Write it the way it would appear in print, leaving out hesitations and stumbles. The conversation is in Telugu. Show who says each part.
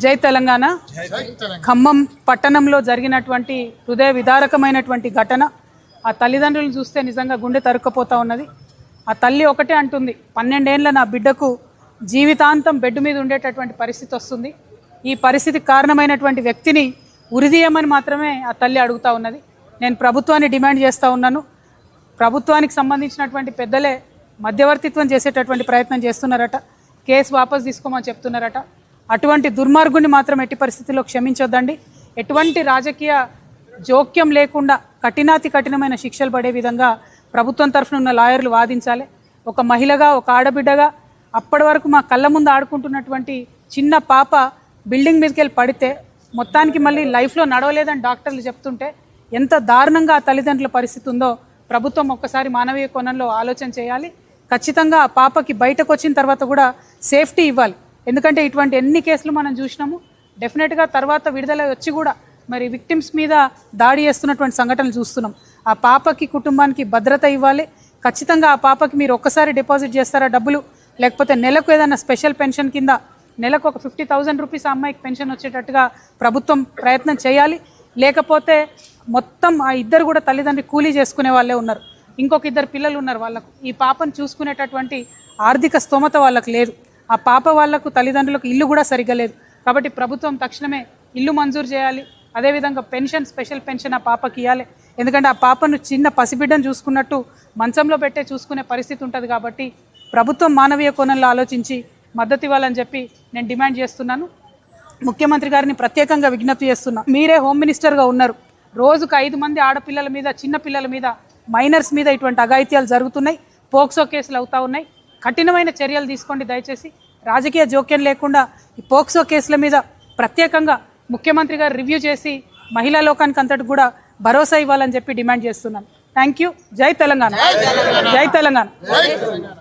Speaker 1: జై తెలంగాణ. ఖమ్మం పట్టణంలో జరిగినటువంటి హృదయ విదారకమైనటువంటి ఘటన ఆ తల్లిదండ్రులను చూస్తే నిజంగా గుండె తరుక్కుపోతా ఉన్నది. ఆ తల్లి ఒకటే అంటుంది, 12 ఏళ్ల నా బిడ్డకు జీవితాంతం బెడ్ మీద ఉండేటటువంటి పరిస్థితి వస్తుంది. ఈ పరిస్థితికి కారణమైనటువంటి వ్యక్తిని ఉరిదీయమని మాత్రమే ఆ తల్లి అడుగుతూ ఉన్నది. నేను ప్రభుత్వాన్ని డిమాండ్ చేస్తూ ఉన్నాను. ప్రభుత్వానికి సంబంధించినటువంటి పెద్దలే మధ్యవర్తిత్వం చేసేటటువంటి ప్రయత్నం చేస్తున్నారట. కేసు వాపసు తీసుకోమని చెప్తున్నారట. అటువంటి దుర్మార్గుని మాత్రం ఎట్టి పరిస్థితుల్లో క్షమించొద్దండి. ఎటువంటి రాజకీయ జోక్యం లేకుండా కఠినాతి కఠినమైన శిక్షలు పడే విధంగా ప్రభుత్వం తరఫున ఉన్న లాయర్లు వాదించాలి. ఒక మహిళగా, ఒక ఆడబిడ్డగా అప్పటి వరకు మా కళ్ళ ముందు ఆడుకుంటున్నటువంటి చిన్న పాప బిల్డింగ్ మీదకి వెళ్ళి పడితే మొత్తానికి మళ్ళీ లైఫ్లో నడవలేదని డాక్టర్లు చెప్తుంటే ఎంత దారుణంగా ఆ తల్లిదండ్రుల పరిస్థితి ఉందో ప్రభుత్వం ఒక్కసారి మానవీయ కోణంలో ఆలోచన చేయాలి. ఖచ్చితంగా ఆ పాపకి బయటకు వచ్చిన తర్వాత కూడా సేఫ్టీ ఇవ్వాలి. ఎందుకంటే ఇటువంటి ఎన్ని కేసులు మనం చూసినాము. డెఫినెట్గా తర్వాత విడుదల వచ్చి కూడా మరి విక్టిమ్స్ మీద దాడి చేస్తున్నటువంటి సంఘటనలు చూస్తున్నాం. ఆ పాపకి, కుటుంబానికి భద్రత ఇవ్వాలి. ఖచ్చితంగా ఆ పాపకి మీరు ఒక్కసారి డిపాజిట్ చేస్తారా డబ్బులు, లేకపోతే నెలకు ఏదైనా స్పెషల్ పెన్షన్ కింద నెలకు ఒక 50,000 రూపీస్ ఆ అమ్మాయికి పెన్షన్ వచ్చేటట్టుగా ప్రభుత్వం ప్రయత్నం చేయాలి. లేకపోతే మొత్తం ఆ ఇద్దరు కూడా తల్లిదండ్రులు కూలీ చేసుకునే వాళ్ళే ఉన్నారు. ఇంకొక 2 పిల్లలు ఉన్నారు. వాళ్ళకు ఈ పాపను చూసుకునేటటువంటి ఆర్థిక స్తోమత వాళ్ళకు లేదు. ఆ పాప వాళ్లకు, తల్లిదండ్రులకు ఇల్లు కూడా సరిగ్గా లేదు. కాబట్టి ప్రభుత్వం తక్షణమే ఇల్లు మంజూరు చేయాలి. అదేవిధంగా పెన్షన్, స్పెషల్ పెన్షన్ ఆ పాపకి ఇవ్వాలి. ఎందుకంటే ఆ పాపను చిన్న పసిబిడ్డను చూసుకున్నట్టు మంచంలో పెట్టే చూసుకునే పరిస్థితి ఉంటుంది. కాబట్టి ప్రభుత్వం మానవీయ కోణంలో ఆలోచించి మద్దతు ఇవ్వాలని చెప్పి నేను డిమాండ్ చేస్తున్నాను. ముఖ్యమంత్రి గారిని ప్రత్యేకంగా విజ్ఞప్తి చేస్తున్నా. మీరే హోమ్ మినిస్టర్గా ఉన్నారు. రోజుకు 5 మంది ఆడపిల్లల మీద, చిన్న పిల్లల మీద, మైనర్స్ మీద ఇటువంటి అఘాయిత్యాలు జరుగుతున్నాయి. పోక్సో కేసులు అవుతూ ఉన్నాయి. కఠినమైన చర్యలు తీసుకోండి దయచేసి. రాజకీయ జోక్యం లేకుండా ఈ పోక్సో కేసుల మీద ప్రత్యేకంగా ముఖ్యమంత్రి గారు రివ్యూ చేసి మహిళా లోకానికి అంతటి కూడా భరోసా ఇవ్వాలని చెప్పి డిమాండ్ చేస్తున్నాను. Thank you. జై తెలంగాణ. జై తెలంగాణ.